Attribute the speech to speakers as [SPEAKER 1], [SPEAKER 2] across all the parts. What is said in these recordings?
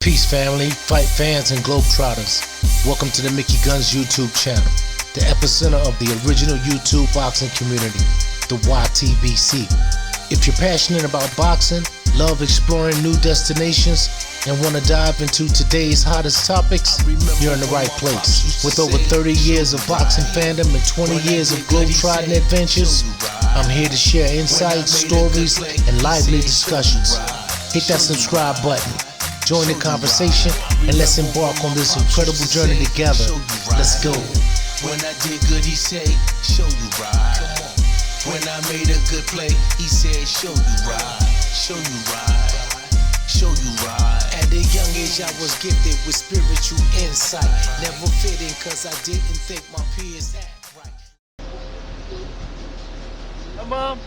[SPEAKER 1] Peace family, fight fans and globetrotters. Welcome to the Mickey Gunz YouTube channel, the epicenter of the original YouTube boxing community, the YTBC. If you're passionate about boxing, love exploring new destinations, and want to dive into today's hottest topics, you're in the right place. With over 30 years of boxing fandom and 20 years of globetrotting adventures, I'm here to share insights, stories, and lively discussions. Hit that subscribe button. Join the conversation and let's embark on this incredible journey together. Let's go.
[SPEAKER 2] When I did good, he said, show you right. When I made a good play, he said, show you right. Show you right. Show you right. At a young age, I was gifted with spiritual insight. Never fitting cause I didn't think my peers act right.
[SPEAKER 3] Hi, Mom.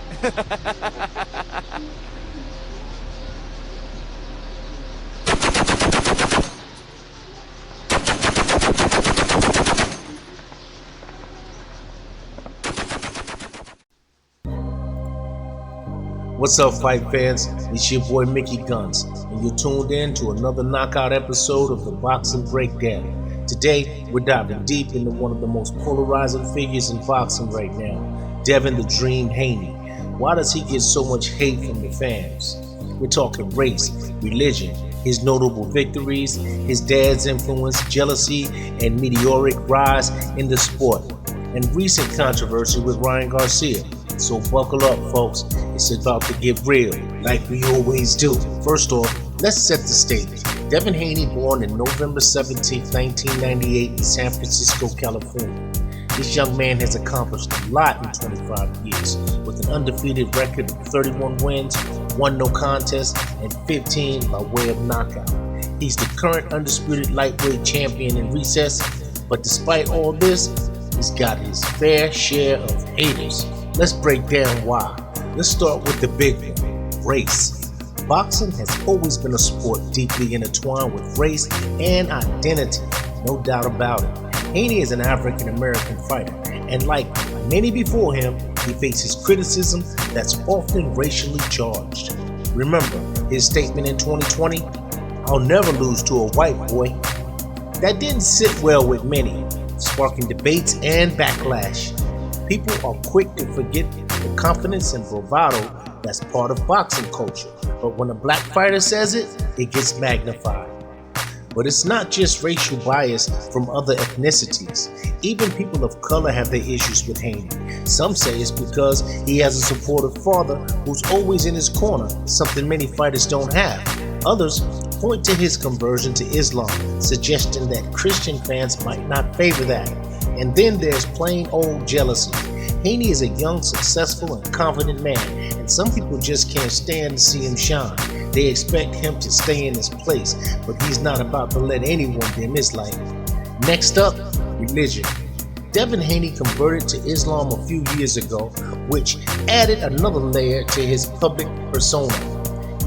[SPEAKER 1] What's up, fight fans? It's your boy Mickey Gunz, and you're tuned in to another knockout episode of the Boxing Breakdown. Today, we're diving deep into one of the most polarizing figures in boxing right now, Devin The Dream Haney. Why does he get so much hate from the fans? We're talking race, religion, his notable victories, his dad's influence, jealousy, and meteoric rise in the sport, and recent controversy with Ryan Garcia. So buckle up, folks. It's about to get real, like we always do. First off, let's set the stage. Devin Haney, born on November 17, 1998 in San Francisco, California. This young man has accomplished a lot in 25 years, with an undefeated record of 31 wins, 1 no contest, and 15 by way of knockout. He's the current undisputed lightweight champion in recess, but despite all this, he's got his fair share of haters. Let's break down why. Let's start with the big one, race. Boxing has always been a sport deeply intertwined with race and identity, no doubt about it. Haney is an African American fighter, and like many before him, he faces criticism that's often racially charged. Remember his statement in 2020, "I'll never lose to a white boy." That didn't sit well with many, sparking debates and backlash. People are quick to forget the confidence and bravado that's part of boxing culture, but when a black fighter says it, it gets magnified. But it's not just racial bias from other ethnicities. Even people of color have their issues with Haney. Some say it's because he has a supportive father who's always in his corner, something many fighters don't have. Others point to his conversion to Islam, suggesting that Christian fans might not favor that. And then there's plain old jealousy. Haney is a young, successful, and confident man, and some people just can't stand to see him shine. They expect him to stay in his place, but he's not about to let anyone dim his light. Next up, religion. Devin Haney converted to Islam a few years ago, which added another layer to his public persona.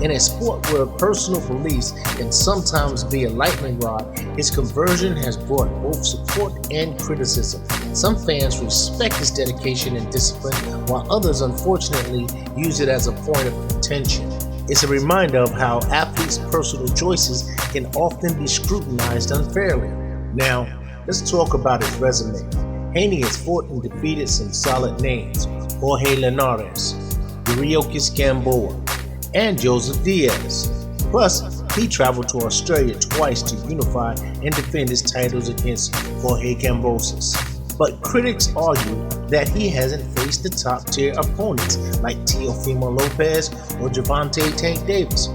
[SPEAKER 1] In a sport where personal beliefs can sometimes be a lightning rod, his conversion has brought both support and criticism. Some fans respect his dedication and discipline, while others unfortunately use it as a point of contention. It's a reminder of how athletes' personal choices can often be scrutinized unfairly. Now, let's talk about his resume. Haney has fought and defeated some solid names: Jorge Linares, Yuriorkis Gamboa, and Joseph Diaz. Plus, he traveled to Australia twice to unify and defend his titles against Jorge Kambosos. But critics argue that he hasn't faced the top-tier opponents like Teofimo Lopez or Gervonta Tank Davis.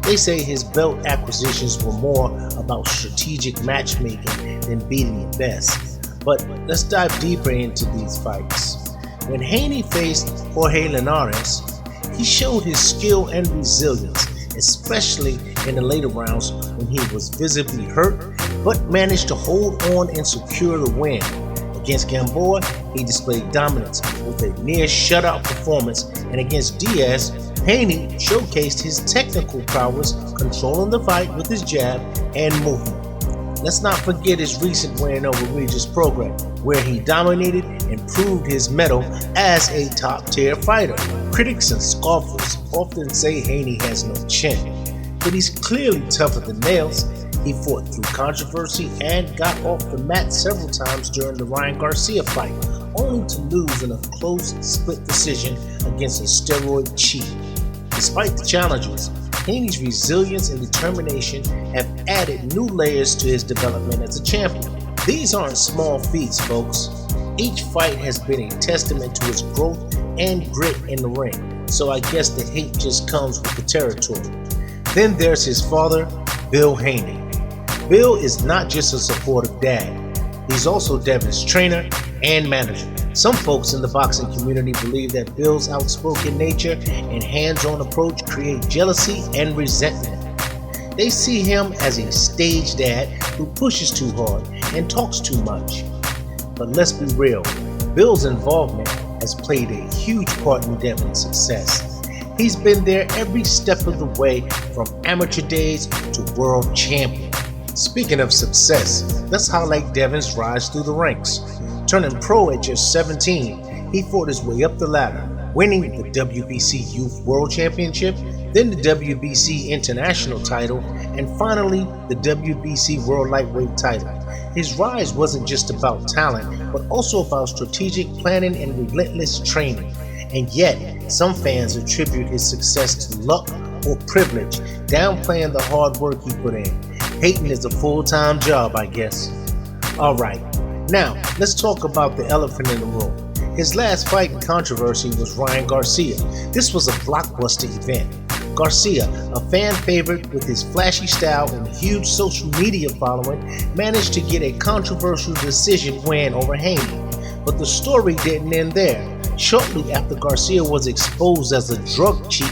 [SPEAKER 1] They say his belt acquisitions were more about strategic matchmaking than beating the best. But let's dive deeper into these fights. When Haney faced Jorge Linares, he showed his skill and resilience, especially in the later rounds when he was visibly hurt, but managed to hold on and secure the win. Against Gamboa, he displayed dominance with a near shutout performance, and against Diaz, Haney showcased his technical prowess, controlling the fight with his jab and movement. Let's not forget his recent win over Regis Prograis, where he dominated and proved his mettle as a top-tier fighter. Critics and scoffers often say Haney has no chin. but he's clearly tougher than nails. He fought through controversy and got off the mat several times during the Ryan Garcia fight, only to lose in a close split decision against a steroid cheat. Despite the challenges, Haney's resilience and determination have added new layers to his development as a champion. These aren't small feats, folks. Each fight has been a testament to his growth and grit in the ring, so I guess the hate just comes with the territory. Then there's his father, Bill Haney. Bill is not just a supportive dad, he's also Devin's trainer and manager. Some folks in the boxing community believe that Bill's outspoken nature and hands-on approach create jealousy and resentment. They see him as a stage dad who pushes too hard and talks too much. But let's be real, Bill's involvement has played a huge part in Devin's success. He's been there every step of the way, from amateur days to world champion. Speaking of success, let's highlight Devin's rise through the ranks. Turning pro at just 17, he fought his way up the ladder, winning the WBC Youth World Championship, then the WBC International title, and finally the WBC World Lightweight title. His rise wasn't just about talent, but also about strategic planning and relentless training. And yet, some fans attribute his success to luck or privilege, downplaying the hard work he put in. Hating is a full-time job, I guess. Alright, now let's talk about the elephant in the room. His last fight in controversy was Ryan Garcia. This was a blockbuster event. Garcia, a fan favorite with his flashy style and huge social media following, managed to get a controversial decision win over Haney. But the story didn't end there. Shortly after Garcia was exposed as a drug cheat,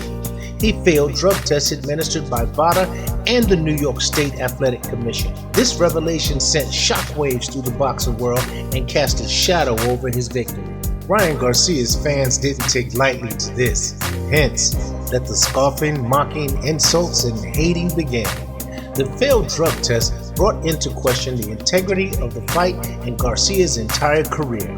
[SPEAKER 1] he failed drug tests administered by VADA and the New York State Athletic Commission. This revelation sent shockwaves through the boxing world and cast a shadow over his victory. Ryan Garcia's fans didn't take lightly to this, hence that the scoffing, mocking, insults, and hating began. The failed drug test brought into question the integrity of the fight and Garcia's entire career.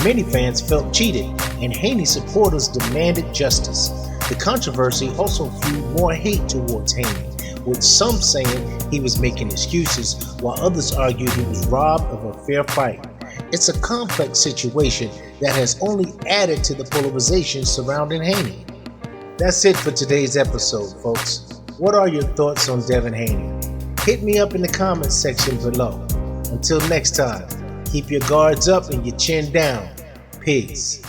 [SPEAKER 1] Many fans felt cheated, and Haney supporters demanded justice. The controversy also fueled more hate towards Haney, with some saying he was making excuses, while others argued he was robbed of a fair fight. It's a complex situation that has only added to the polarization surrounding Haney. That's it for today's episode, folks. What are your thoughts on Devin Haney? Hit me up in the comments section below. Until next time, keep your guards up and your chin down. Peace.